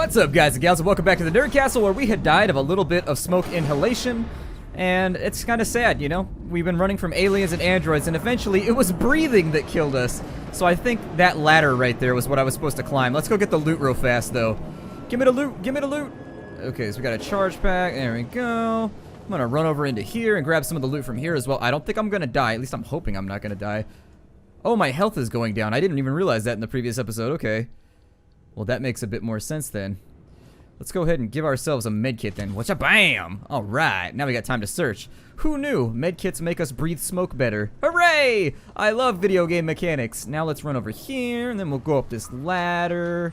What's up, guys and gals, and welcome back to the Nerd Castle, where we had died of a little bit of smoke inhalation, and it's kind of sad, you know? We've been running from aliens and androids, and eventually it was breathing that killed us. So I think that ladder right there was what I was supposed to climb. Let's go get the loot real fast, though. Give me the loot, give me the loot. Okay, so we got a charge pack, there we go. I'm gonna run over into here and grab some of the loot from here as well. I don't think I'm gonna die, at least I'm hoping I'm not gonna die. Oh, my health is going down. I didn't even realize that in the previous episode, okay. Well, that makes a bit more sense then. Let's go ahead and give ourselves a medkit then. What's up? Bam! Alright, now we got time to search. Who knew? Medkits make us breathe smoke better. Hooray! I love video game mechanics. Now let's run over here, and then we'll go up this ladder.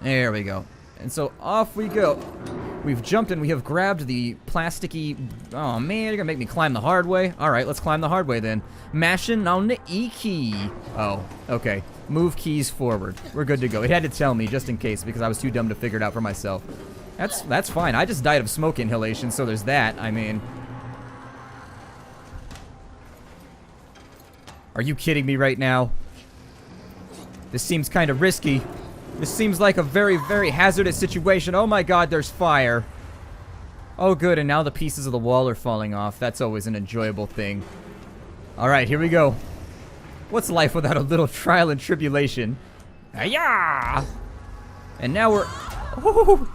There we go. And so off we go. We've jumped and we have grabbed the plasticky... Oh man, you're gonna make me climb the hard way. Alright, let's climb the hard way then. Mashing on the E key. Oh, okay. Move keys forward. We're good to go. It had to tell me just in case because I was too dumb to figure it out for myself. That's fine. I just died of smoke inhalation, so there's that. I mean... Are you kidding me right now? This seems kind of risky. This seems like a very, very hazardous situation. Oh my god, there's fire. Oh good, and now the pieces of the wall are falling off. That's always an enjoyable thing. Alright, here we go. What's life without a little trial and tribulation? Hi-ya! And now we're... Oh.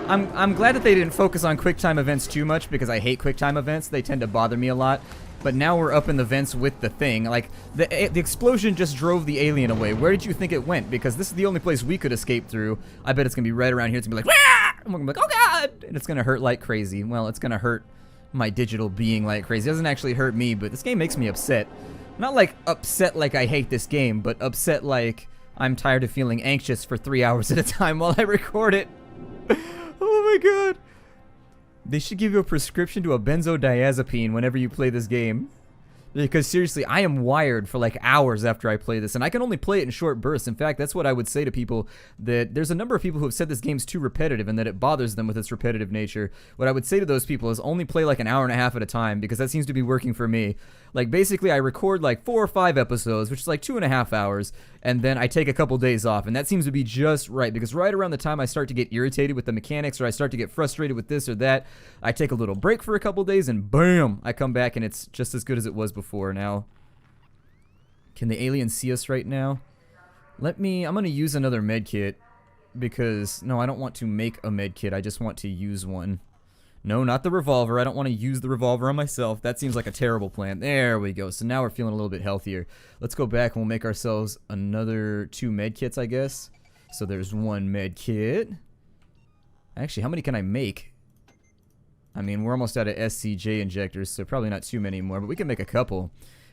I'm glad that they didn't focus on QuickTime events too much because I hate QuickTime events. They tend to bother me a lot. But now we're up in the vents with the thing. Like, the explosion just drove the alien away. Where did you think it went? Because this is the only place we could escape through. I bet it's going to be right around here. It's going to be like, Wah! And we're going to be like, oh god! And it's going to hurt like crazy. Well, it's going to hurt my digital being like crazy. It doesn't actually hurt me, but this game makes me upset. Not like upset like I hate this game, but upset like I'm tired of feeling anxious for 3 hours at a time while I record it. Oh my god. They should give you a prescription to a benzodiazepine whenever you play this game. Because seriously, I am wired for like hours after I play this, and I can only play it in short bursts. In fact, that's what I would say to people, that there's a number of people who have said this game's too repetitive and that it bothers them with its repetitive nature. What I would say to those people is only play like an hour and a half at a time, because that seems to be working for me. Like basically I record like 4 or 5 episodes, which is like 2.5 hours, and then I take a couple days off, and that seems to be just right, because right around the time I start to get irritated with the mechanics or I start to get frustrated with this or that, I take a little break for a couple days and bam, I come back and it's just as good as it was before. Now, can the aliens see us right now? I'm gonna use another medkit, because, no, I don't want to make a medkit, I just want to use one. No, not the revolver. I don't want to use the revolver on myself. That seems like a terrible plan. There we go. So now we're feeling a little bit healthier. Let's go back and we'll make ourselves another 2 medkits, I guess. So there's 1 medkit. Actually, how many can I make? I mean, we're almost out of SCJ injectors, so probably not too many more, but we can make a couple.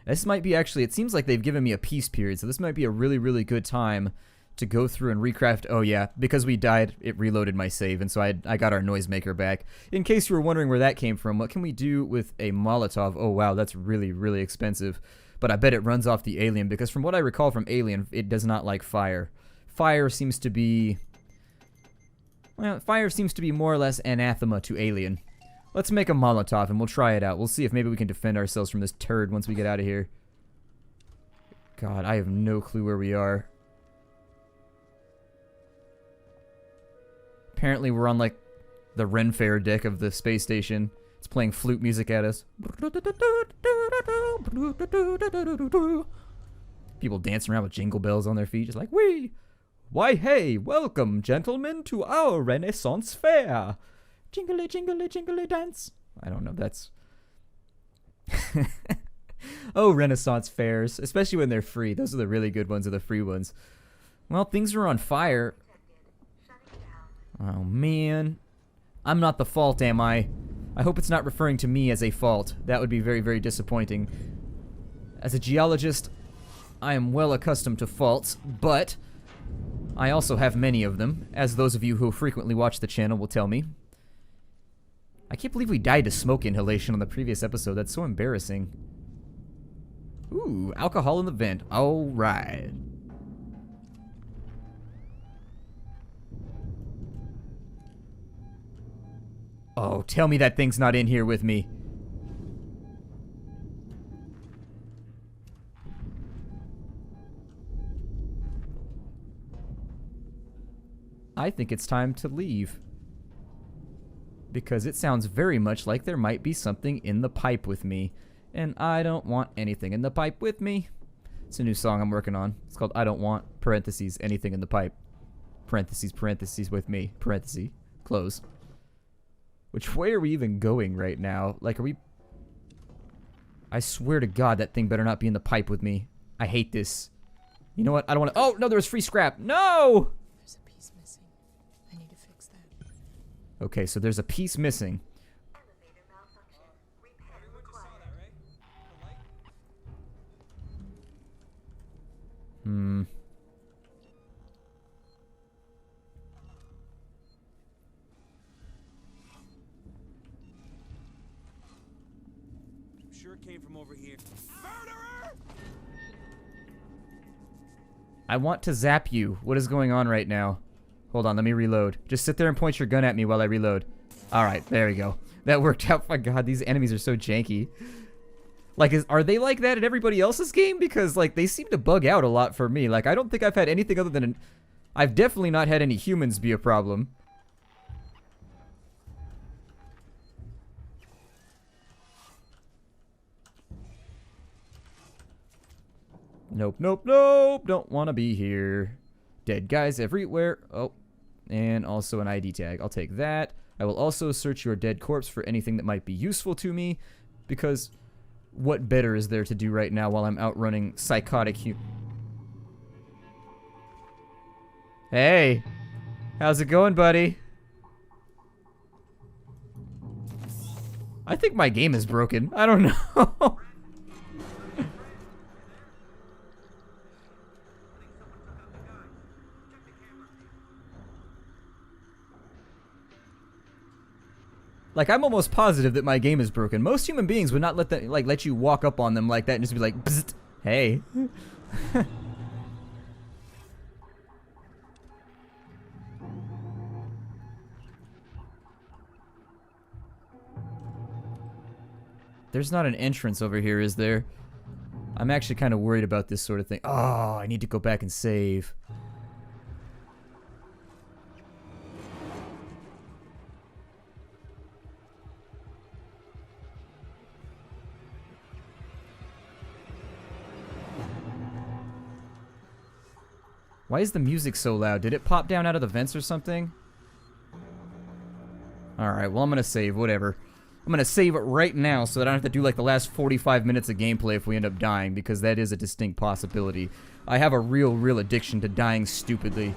This might be actually, it seems like they've given me a peace period, so this might be a really, really good time to go through and recraft. Oh yeah, because we died, it reloaded my save, and so I got our noisemaker back. In case you were wondering where that came from, what can we do with a Molotov? Oh wow, that's really, really expensive. But I bet it runs off the alien, because from what I recall from Alien, it does not like fire. Fire seems to be... Well, fire seems to be more or less anathema to Alien. Let's make a Molotov, and we'll try it out. We'll see if maybe we can defend ourselves from this turd once we get out of here. God, I have no clue where we are. Apparently we're on, like, the Ren Fair deck of the space station. It's playing flute music at us. People dancing around with jingle bells on their feet, just like, wee! Why, hey, welcome, gentlemen, to our Renaissance Fair. Jingly, jingly, jingly dance. I don't know, that's... Oh, Renaissance fairs, especially when they're free. Those are the really good ones, or the free ones. Well, things are on fire. Oh, man. I'm not the fault, am I? I hope it's not referring to me as a fault. That would be very, very disappointing. As a geologist, I am well accustomed to faults, but I also have many of them, as those of you who frequently watch the channel will tell me. I can't believe we died to smoke inhalation on the previous episode. That's so embarrassing. Ooh, alcohol in the vent. Alright. Oh, tell me that thing's not in here with me. I think it's time to leave. Because it sounds very much like there might be something in the pipe with me. And I don't want anything in the pipe with me. It's a new song I'm working on. It's called I Don't Want, parentheses, anything in the pipe. Parentheses, parentheses with me, parentheses, close. Which way are we even going right now? Like, are we... I swear to God, that thing better not be in the pipe with me. I hate this. You know what? I don't want to... Oh, no, there was free scrap. No! There's a piece missing. I need to fix that. Okay, so there's a piece missing. Elevator malfunction. Repair required. Hmm. Sure came from over here. Murderer! I want to zap you. What is going on right now? Hold on, let me reload. Just sit there and point your gun at me while I reload. Alright, there we go. That worked out. My God, these enemies are so janky. Like, are they like that in everybody else's game? Because, like, they seem to bug out a lot for me. Like, I don't think I've had anything other than... I've definitely not had any humans be a problem. Nope, nope, nope. Don't want to be here. Dead guys everywhere. Oh, and also an ID tag. I'll take that. I will also search your dead corpse for anything that might be useful to me. Because what better is there to do right now while I'm outrunning psychotic Hey. How's it going, buddy? I think my game is broken. I don't know. Like, I'm almost positive that my game is broken. Most human beings would not let you walk up on them like that and just be like, bzzzt, hey. There's not an entrance over here, is there? I'm actually kind of worried about this sort of thing. Oh, I need to go back and save. Why is the music so loud? Did it pop down out of the vents or something? Alright, well, I'm gonna save, whatever. I'm gonna save it right now so that I don't have to do like the last 45 minutes of gameplay if we end up dying, because that is a distinct possibility. I have a real addiction to dying stupidly.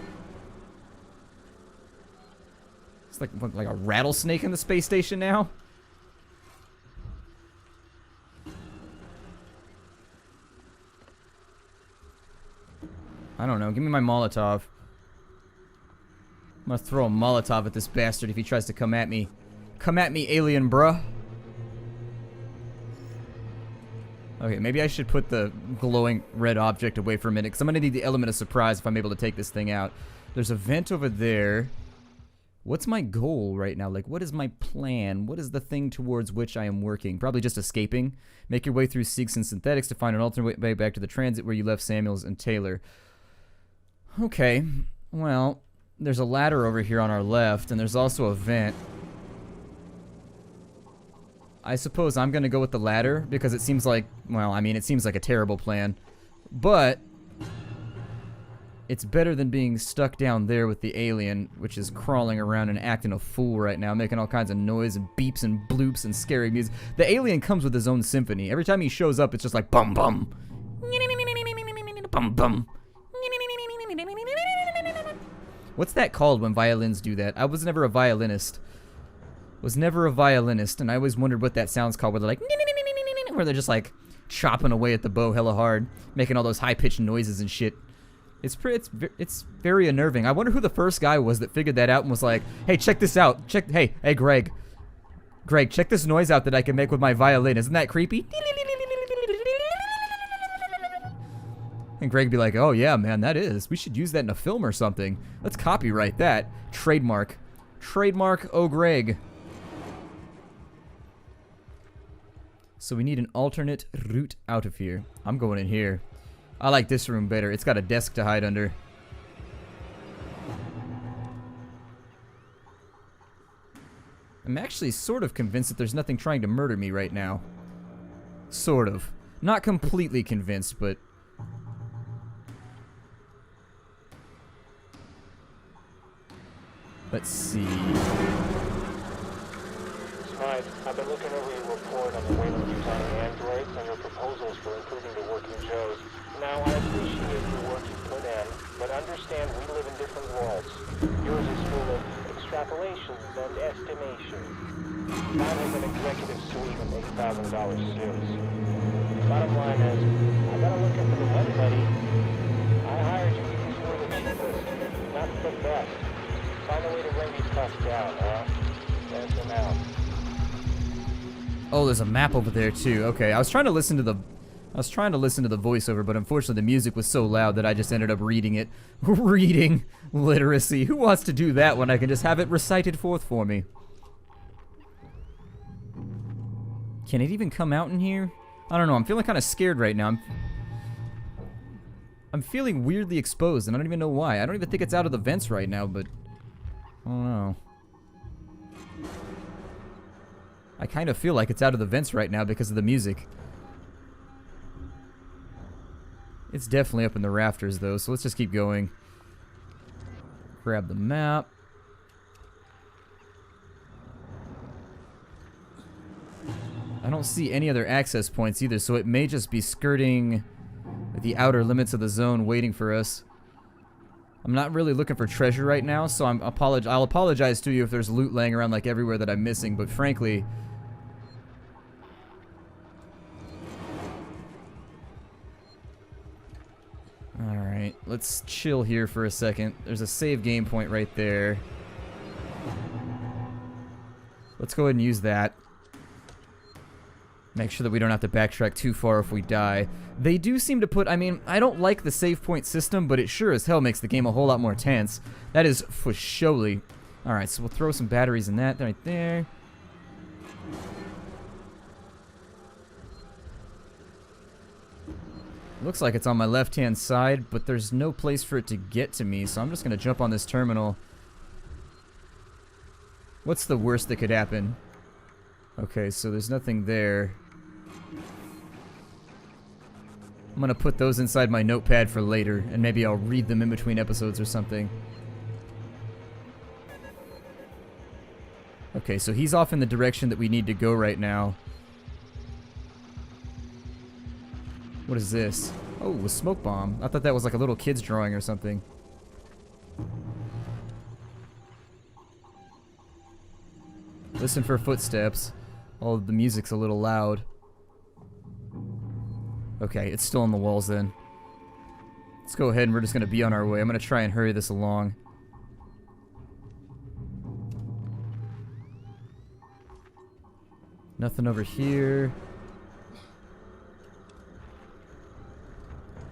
It's like a rattlesnake in the space station now? I don't know. Give me my Molotov. I'm gonna throw a Molotov at this bastard if he tries to come at me. Come at me, alien bruh. Okay, maybe I should put the glowing red object away for a minute, because I'm gonna need the element of surprise if I'm able to take this thing out. There's a vent over there. What's my goal right now? Like, what is my plan? What is the thing towards which I am working? Probably just escaping. Make your way through Siegs and Synthetics to find an alternate way back to the transit where you left Samuels and Taylor. Okay, well, there's a ladder over here on our left, and there's also a vent. I suppose I'm gonna go with the ladder, because it seems like, well, I mean, it seems like a terrible plan. But it's better than being stuck down there with the alien, which is crawling around and acting a fool right now, making all kinds of noise and beeps and bloops and scary music. The alien comes with his own symphony. Every time he shows up, it's just like bum bum. Bum bum. What's that called when violins do that? I was never a violinist. And I always wondered what that sound's called, where they're like, where they're just like chopping away at the bow hella hard, making all those high-pitched noises and shit. It's very unnerving. I wonder who the first guy was that figured that out and was like, hey, check this out. Hey, Greg, check this noise out that I can make with my violin. Isn't that creepy? And Greg be like, oh yeah, man, that is. We should use that in a film or something. Let's copyright that. Trademark, oh Greg. So we need an alternate route out of here. I'm going in here. I like this room better. It's got a desk to hide under. I'm actually sort of convinced that there's nothing trying to murder me right now. Sort of. Not completely convinced, but... Let's see. Smythe, I've been looking over your report on the Wayland Yutani androids and your proposals for improving the working Joes. Now, I appreciate the work you put in, but understand we live in different worlds. Yours is full of extrapolations and estimations. Mine is an executive suite of $8,000 suits. Bottom line is, I gotta look into the money, buddy. I hired you because you were the cheapest, not the best. Find a way to bring these costs down, huh? There's them out. Oh, there's a map over there too. Okay, I was trying to listen to the voiceover, but unfortunately the music was so loud that I just ended up reading it. Reading literacy. Who wants to do that when I can just have it recited forth for me? Can it even come out in here? I don't know. I'm feeling kind of scared right now. I'm feeling weirdly exposed, and I don't even know why. I don't even think it's out of the vents right now, but I don't know. I kind of feel like it's out of the vents right now because of the music. It's definitely up in the rafters though, so let's just keep going. Grab the map. I don't see any other access points either, so it may just be skirting the outer limits of the zone waiting for us. I'm not really looking for treasure right now, so I'll apologize to you if there's loot laying around like everywhere that I'm missing, but frankly... Alright, let's chill here for a second. There's a save game point right there. Let's go ahead and use that. Make sure that we don't have to backtrack too far if we die. They do seem to put, I mean, I don't like the save point system, but it sure as hell makes the game a whole lot more tense. That is for surely. Alright, so we'll throw some batteries in that right there. Looks like it's on my left-hand side, but there's no place for it to get to me, so I'm just going to jump on this terminal. What's the worst that could happen? Okay, so there's nothing there. I'm going to put those inside my notepad for later, and maybe I'll read them in between episodes or something. Okay, so he's off in the direction that we need to go right now. What is this? Oh, a smoke bomb. I thought that was like a little kid's drawing or something. Listen for footsteps. Oh, the music's a little loud. Okay, it's still on the walls then. Let's go ahead and we're just going to be on our way. I'm going to try and hurry this along. Nothing over here.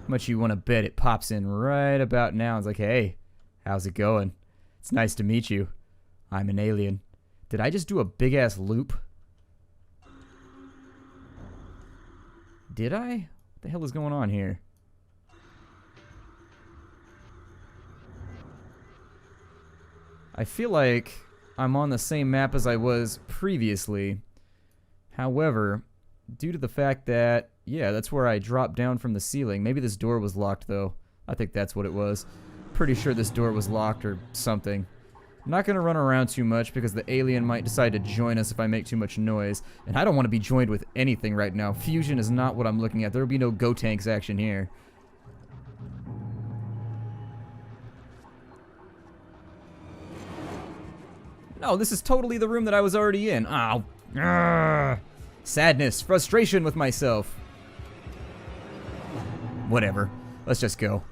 How much you want to bet it pops in right about now? It's like, hey, how's it going? It's nice to meet you. I'm an alien. Did I just do a big-ass loop? Did I? What the hell is going on here? I feel like I'm on the same map as I was previously. However, due to the fact that, yeah, that's where I dropped down from the ceiling. Maybe this door was locked, though. I think that's what it was. Pretty sure this door was locked or something. I'm not going to run around too much because the alien might decide to join us if I make too much noise. And I don't want to be joined with anything right now. Fusion is not what I'm looking at. There will be no Go-Tanks action here. No, this is totally the room that I was already in. Oh, sadness, frustration with myself. Whatever. Let's just go.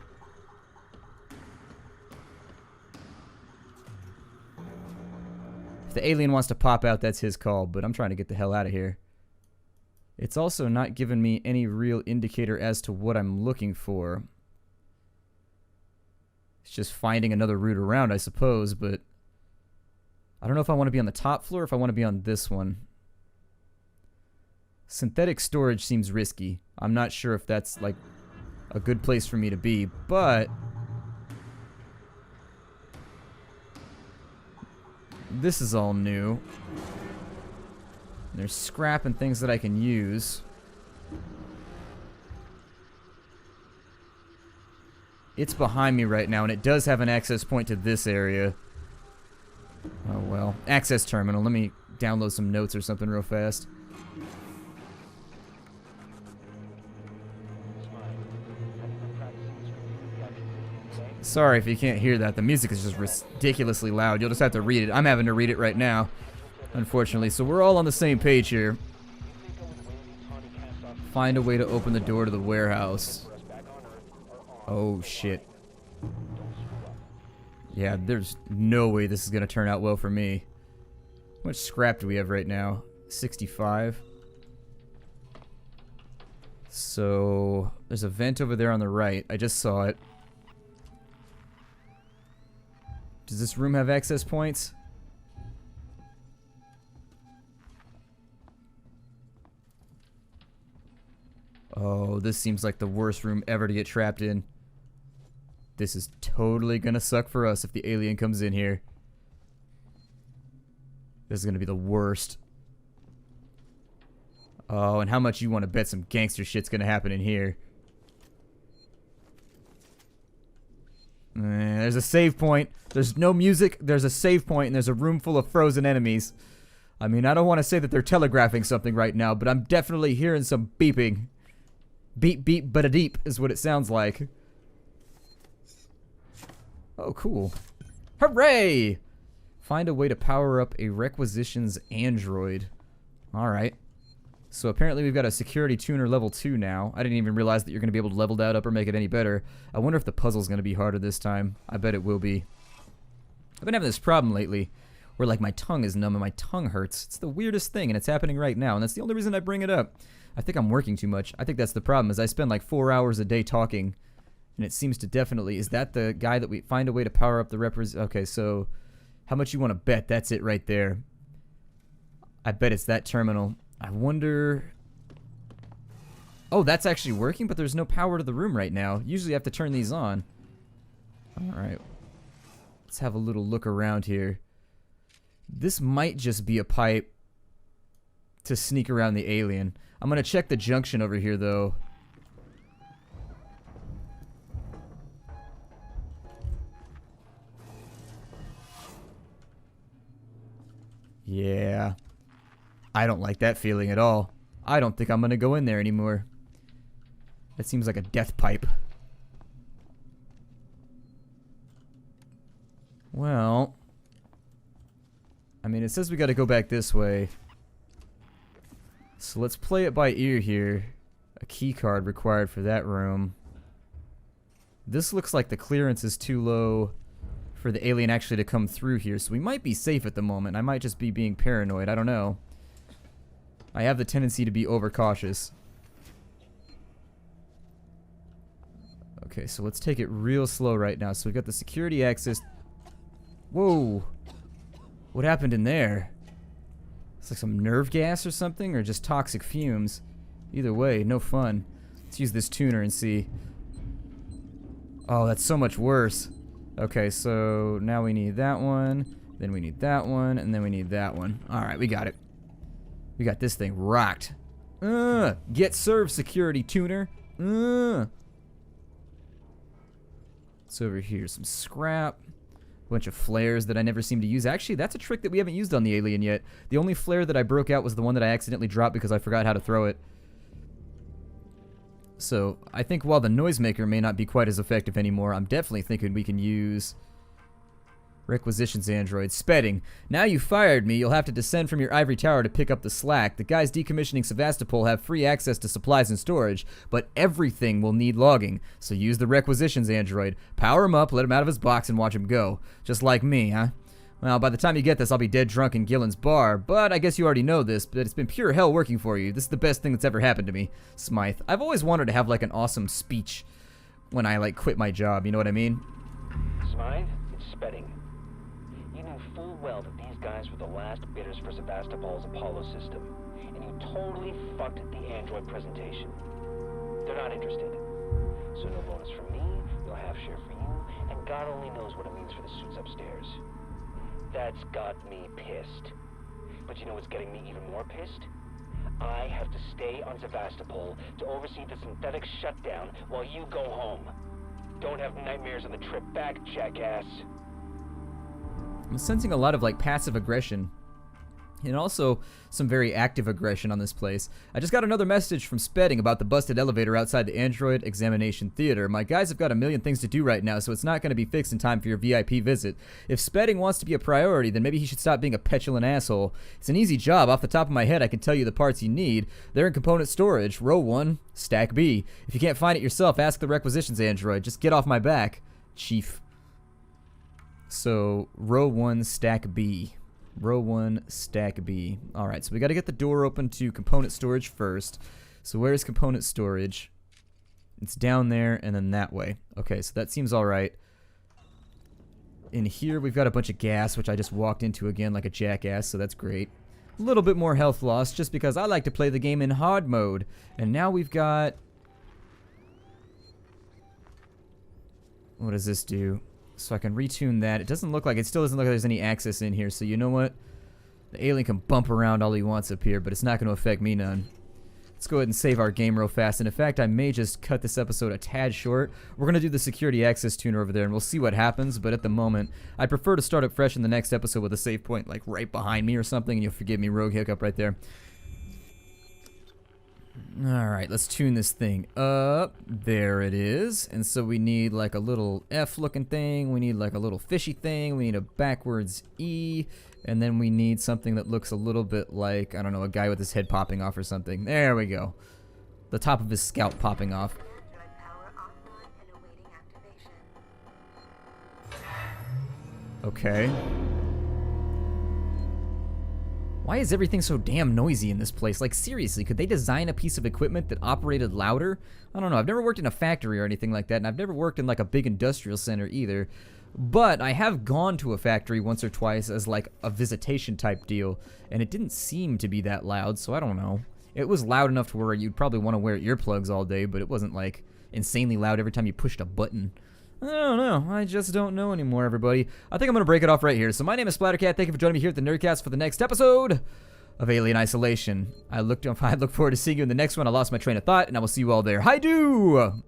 If the alien wants to pop out, that's his call, but I'm trying to get the hell out of here. It's also not giving me any real indicator as to what I'm looking for. It's just finding another route around, I suppose, but I don't know if I want to be on the top floor or if I want to be on this one. Synthetic storage seems risky. I'm not sure if that's, like, a good place for me to be, but this is all new. There's scrap and things that I can use. It's behind me right now, and it does have an access point to this area. Oh well. Access terminal. Let me download some notes or something real fast. Sorry if you can't hear that. The music is just ridiculously loud. You'll just have to read it. I'm having to read it right now, unfortunately. So we're all on the same page here. Find a way to open the door to the warehouse. Oh, shit. Yeah, there's no way this is going to turn out well for me. How much scrap do we have right now? 65. So, there's a vent over there on the right. I just saw it. Does this room have access points? Oh, this seems like the worst room ever to get trapped in. This is totally gonna suck for us if the alien comes in here. This is gonna be the worst. Oh, and how much you want to bet some gangster shit's gonna happen in here? There's a save point. There's no music. There's a save point, and there's a room full of frozen enemies. I mean, I don't want to say that they're telegraphing something right now, but I'm definitely hearing some beeping. Beep, beep, but a deep is what it sounds like. Oh, cool. Hooray! Find a way to power up a requisitions android. Alright. So apparently we've got a security tuner level 2 now. I didn't even realize that you're going to be able to level that up or make it any better. I wonder if the puzzle's going to be harder this time. I bet it will be. I've been having this problem lately where like my tongue is numb and my tongue hurts. It's the weirdest thing and it's happening right now, and that's the only reason I bring it up. I think I'm working too much. I think that's the problem, is I spend like 4 hours a day talking, and it seems to definitely... Is that the guy that we find a way to power up the Okay, so how much you want to bet? That's it right there. I bet it's that terminal. I wonder... Oh, that's actually working, but there's no power to the room right now. Usually you have to turn these on. Alright. Let's have a little look around here. This might just be a pipe to sneak around the alien. I'm gonna check the junction over here, though. Yeah. I don't like that feeling at all. I don't think I'm gonna go in there anymore. That seems like a death pipe. Well... I mean, it says we gotta go back this way. So let's play it by ear here. A key card required for that room. This looks like the clearance is too low for the alien actually to come through here, so we might be safe at the moment. I might just be being paranoid. I don't know. I have the tendency to be overcautious. Okay, so let's take it real slow right now. So we got the security access. Whoa! What happened in there? It's like some nerve gas or something, or just toxic fumes. Either way, no fun. Let's use this tuner and see. Oh, that's so much worse. Okay, so now we need that one, then we need that one, and then we need that one. Alright, we got it. We got this thing rocked. Get served, security tuner. It's over here. Some scrap. A bunch of flares that I never seem to use. Actually, that's a trick that we haven't used on the alien yet. The only flare that I broke out was the one that I accidentally dropped because I forgot how to throw it. So, I think while the noisemaker may not be quite as effective anymore, I'm definitely thinking we can use requisitions android. Spedding. Now you fired me, you'll have to descend from your ivory tower to pick up the slack. The guys decommissioning Sevastopol have free access to supplies and storage, but everything will need logging. So use the requisitions android. Power him up, let him out of his box, and watch him go. Just like me, huh? Well, by the time you get this, I'll be dead drunk in Gillen's bar, but I guess you already know this, but it's been pure hell working for you. This is the best thing that's ever happened to me. Smythe. I've always wanted to have, like, an awesome speech when I, like, quit my job, you know what I mean? Smythe, it's Spedding. You knew full well that these guys were the last bidders for Sevastopol's Apollo system, and you totally fucked the android presentation. They're not interested. So no bonus for me, no half share for you, and God only knows what it means for the suits upstairs. That's got me pissed. But you know what's getting me even more pissed? I have to stay on Sevastopol to oversee the synthetic shutdown while you go home. Don't have nightmares on the trip back, jackass. I'm sensing a lot of like passive aggression. And also some very active aggression on this place. I just got another message from Spedding about the busted elevator outside the Android Examination Theater. My guys have got a million things to do right now, so it's not going to be fixed in time for your VIP visit. If Spedding wants to be a priority, then maybe he should stop being a petulant asshole. It's an easy job. Off the top of my head, I can tell you the parts you need. They're in component storage. Row 1, stack B. If you can't find it yourself, ask the requisitions android. Just get off my back, Chief. So, row 1, stack B. Row 1, stack B. Alright, so we got to get the door open to component storage first. So where's component storage? It's down there and then that way. Okay, so that seems alright. In here we've got a bunch of gas, which I just walked into again like a jackass, so that's great. A little bit more health loss, just because I like to play the game in hard mode. And now we've got... What does this do? So I can retune that. It still doesn't look like there's any access in here, so you know what? The alien can bump around all he wants up here, but it's not going to affect me none. Let's go ahead and save our game real fast, and in fact, I may just cut this episode a tad short. We're going to do the security access tuner over there, and we'll see what happens, but at the moment, I prefer to start up fresh in the next episode with a save point, like right behind me or something, and you'll forgive me, rogue hiccup right there. Alright, let's tune this thing up. There it is. And so we need like a little F looking thing. We need like a little fishy thing. We need a backwards E. And then we need something that looks a little bit like, I don't know, a guy with his head popping off or something. There we go. The top of his scalp popping off. Android power offline and awaiting activation. Okay. Why is everything so damn noisy in this place? Like, seriously, could they design a piece of equipment that operated louder? I don't know. I've never worked in a factory or anything like that, and I've never worked in, like, a big industrial center either. But I have gone to a factory once or twice as, like, a visitation type deal, and it didn't seem to be that loud, so I don't know. It was loud enough to where you'd probably want to wear earplugs all day, but it wasn't, like, insanely loud every time you pushed a button. I don't know. I just don't know anymore, everybody. I think I'm going to break it off right here. So my name is Splattercat. Thank you for joining me here at the Nerdcast for the next episode of Alien Isolation. I look forward to seeing you in the next one. I lost my train of thought, and I will see you all there. Hi-do!